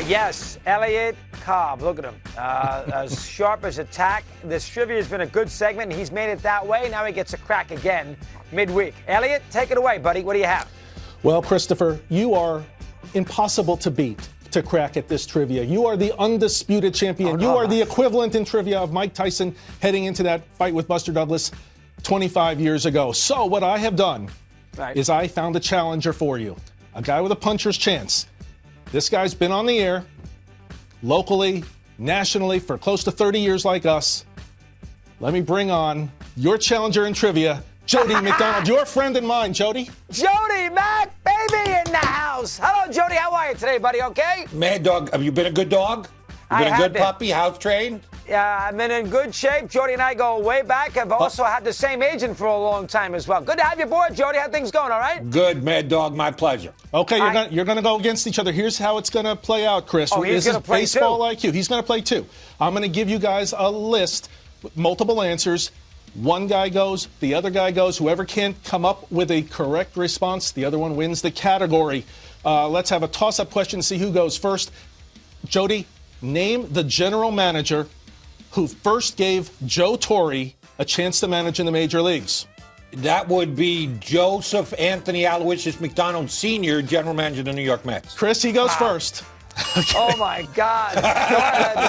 Yes, Elliot, Kalb. Look at him. As sharp as a tack. This trivia has been a good segment, and he's made it that way. Now he gets a crack again midweek. Elliot, take it away, buddy. What do you have? Well, Christopher, you are impossible to beat to crack at this trivia. You are the undisputed champion. You are the equivalent in trivia of Mike Tyson heading into that fight with Buster Douglas 25 years ago. So what I have done is I found a challenger for you, a guy with a puncher's chance. This guy's been on the air locally, nationally for close to 30 years like us. Let me bring on your challenger in trivia, Jody McDonald, your friend and mine, Jody. Jody, Mac, baby in the house. Hello, Jody. How are you today, buddy? Okay? Mad dog, have you been a good dog? You been a good puppy, house trained? Yeah, I've been in good shape. Jody and I go way back. I've also had the same agent for a long time as well. Good to have you aboard, Jody. How things going, all right? Good, Mad dog. My pleasure. Okay, you're going to go against each other. Here's how it's going to play out, Chris. Oh, he's going to play baseball too. IQ. He's going to play too. I'm going to give you guys a list with multiple answers. One guy goes, the other guy goes. Whoever can't come up with a correct response, the other one wins the category. Let's have a toss-up question, see who goes first. Jody, name the general manager who first gave Joe Torre a chance to manage in the major leagues. That would be Joseph Anthony Aloysius McDonald Sr., general manager of the New York Mets. Chris, he goes first. Okay. Oh, my God.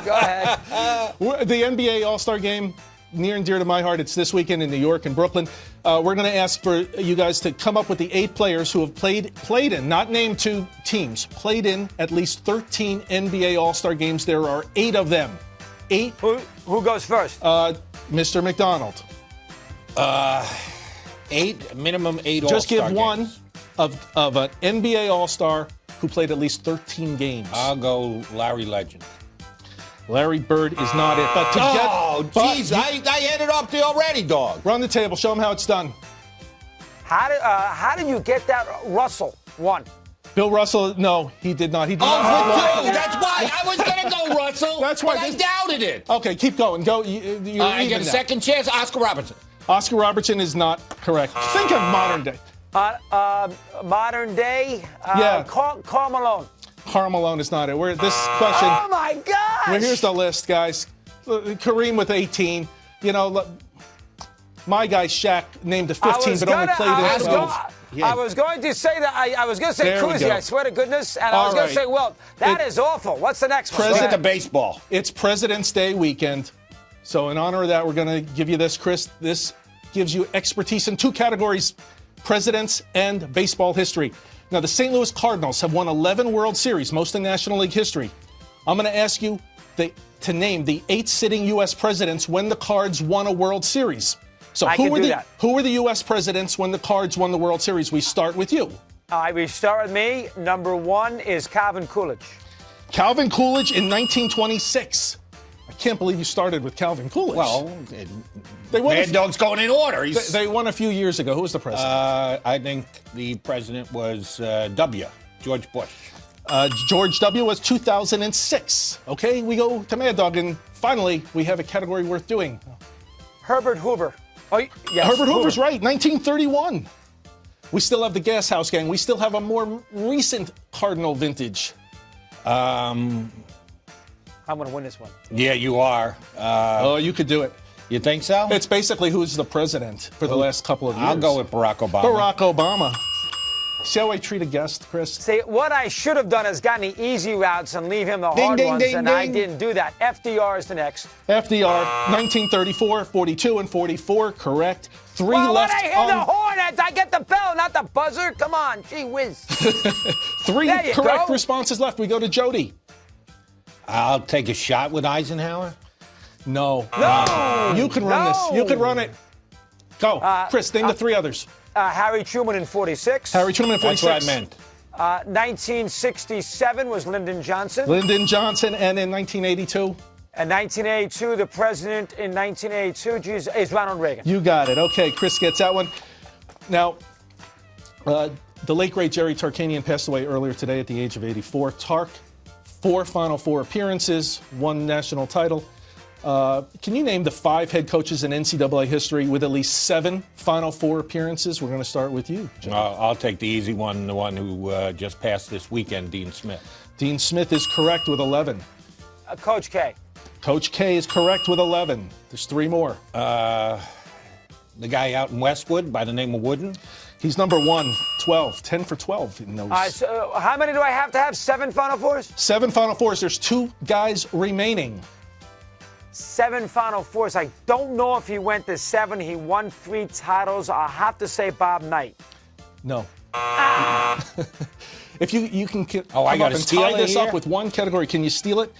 Go ahead. The NBA All-Star Game, near and dear to my heart. It's this weekend in New York and Brooklyn. We're going to ask for you guys to come up with the 8 players who have played in, not named 2 teams, played in at least 13 NBA All-Star games. There are 8 of them. 8. Who goes first? Mr. McDonald. 8, minimum 8 Just All-Star give one games. of an NBA All-Star who played at least 13 games. I'll go Larry Legend. Larry Bird is not it. But jeez, I ended up there already, dog. Run the table. Show them how it's done. How did you get that? Russell won. Bill Russell, no, he did not. He did not. Oh, that's why I was going to go Russell. That's why I doubted it. Okay, keep going. Go. I get a second chance. Oscar Robertson. Oscar Robertson is not correct. Think of modern day. Modern day. Yeah. Karl Malone. Karl Malone is not it. This question. Oh my gosh! Well, here's the list, guys. Kareem with 18. You know, my guy Shaq named to 15, but only played in 12. I was going to say that. I was going to say Kuzzy, I swear to goodness. And I was going to say, well, that is awful. What's the next one? Get to baseball. It's President's Day weekend. So in honor of that, we're going to give you this, Chris. This gives you expertise in 2 categories, presidents and baseball history. Now, the St. Louis Cardinals have won 11 World Series, most in National League history. I'm going to ask you to name the 8 sitting U.S. presidents when the Cards won a World Series. So who were the U.S. presidents when the Cards won the World Series? We start with you. We start with me. Number 1 is Calvin Coolidge. Calvin Coolidge in 1926. I can't believe you started with Calvin Coolidge. Well, Mad Dog's going in order. They won a few years ago. Who was the president? I think the president was George Bush. George W. was 2006. Okay, we go to Mad Dog, and finally, we have a category worth doing. Herbert Hoover. Oh, yes, Herbert Hoover's right, 1931. We still have the Gas House Gang. We still have a more recent Cardinal vintage. I'm going to win this one. Yeah, you are. You could do it. You think so? It's basically who's the president for the last couple of years. I'll go with Barack Obama. Barack Obama. See how I treat a guest, Chris? See, what I should have done is gotten the easy routes and leave him the hard ones, and I didn't do that. FDR is the next. FDR, 1934, 42, and 44, correct. 3 left. When I hear the horn, I get the bell, not the buzzer. Come on, gee whiz. 3 correct responses left. We go to Jody. I'll take a shot with Eisenhower. No. You can run this. You can run it. Go. Chris, name the 3 others. Harry Truman in 46. Harry Truman in 46. That's what I meant. 1967 was Lyndon Johnson. Lyndon Johnson, and in 1982? And 1982, the president in 1982 is Ronald Reagan. You got it. Okay, Chris gets that one. Now, the late, great Jerry Tarkanian passed away earlier today at the age of 84. Tark, 4 Final Four appearances, 1 national title. Can you name the 5 head coaches in NCAA history with at least 7 Final Four appearances? We're going to start with you, John. I'll take the easy one, the one who just passed this weekend, Dean Smith. Dean Smith is correct with 11. Coach K. Coach K is correct with 11. There's 3 more. The guy out in Westwood by the name of Wooden. He's number 1, 12. 10 for 12 in those. All right, so how many do I have to have? 7 Final Fours? 7 Final Fours. There's 2 guys remaining. 7 Final Fours. I don't know if he went to 7. He won 3 titles. I'll have to say Bob Knight. No. If you can come I up gotta and steal tie it this here? up with one category, can you steal it?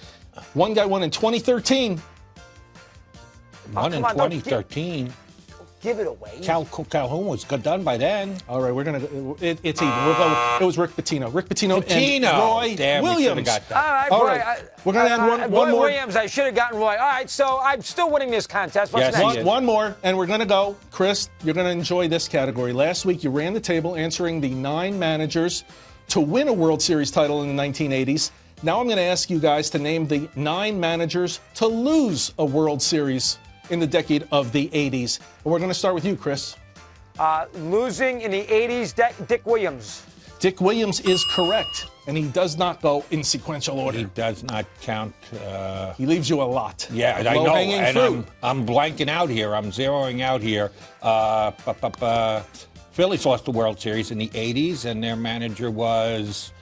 One guy won in 2013. One in come on, don't 2013. Give it away. Calhoun was done by then. All right, we're gonna. It's even. We'll go. It was Rick Pitino. Rick Pitino and Roy Damn, Williams. we got that. All right, All boy, right. We're gonna add one more. Williams, I should have gotten Roy. All right, so I'm still winning this contest. What's Yes, next? he is. One more, and we're gonna go. Chris, you're gonna enjoy this category. Last week, you ran the table answering the 9 managers to win a World Series title in the 1980s. Now I'm going to ask you guys to name the 9 managers to lose a World Series in the decade of the 80s. And we're going to start with you, Chris. Losing in the 80s, Dick Williams. Dick Williams is correct, and he does not go in sequential order. He does not count. He leaves you a lot. Yeah, I know. Low-hanging And fruit. I'm blanking out here. I'm zeroing out here. Phillies lost the World Series in the 80s, and their manager was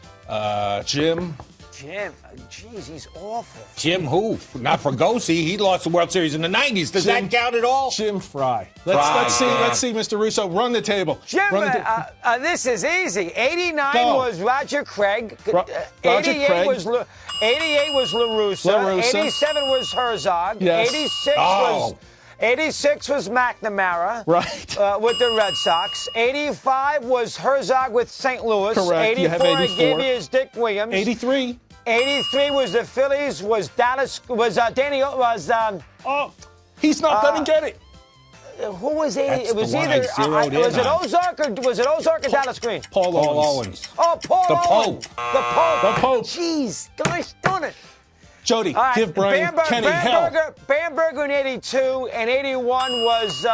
Jim. Jim, geez, he's awful. Jim who? Not Fregosi. He lost the World Series in the 90s. Does that count at all? Jim Fry. Fry, Let's see, Mr. Russo. Run the table. Jim, Run the this is easy. 89 Go. was Roger Craig. Roger 88 Craig. was 88 was La Russa. La Russa. 87 was Herzog. Yes. 86 was McNamara. Right. With the Red Sox. 85 was Herzog with St. Louis. Correct. 84, You have 84. I gave you is Dick Williams. 83. 83 was the Phillies. Was Dallas? Was Danny? Was Oh, he's not going to get it. who was 80? That's It was the one either I zeroed in was it on. Ozark or Dallas Green? Paul Owens. Oh, Paul The Owen. Pope. The Pope. The Pope. Jeez, gosh darn it. Jody, All right, give Brian Kenny hell. Bamberger in 82 and 81 was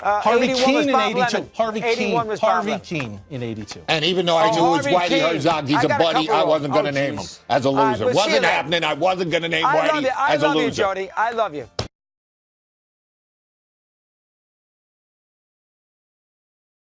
Harvey 81 was Keene in Bob 82. Lemon. Harvey 81 Keene. was Bob Harvey Lemon. Keene in 82. And even though I knew it was Harvey Whitey Keene. Herzog, he's I a got a buddy, couple I wrong. wasn't going to Oh, name him geez. as a All right, loser. we'll see you Wasn't later. happening. I wasn't going to name I love Whitey you. I as a love you, loser. Jody. I love you.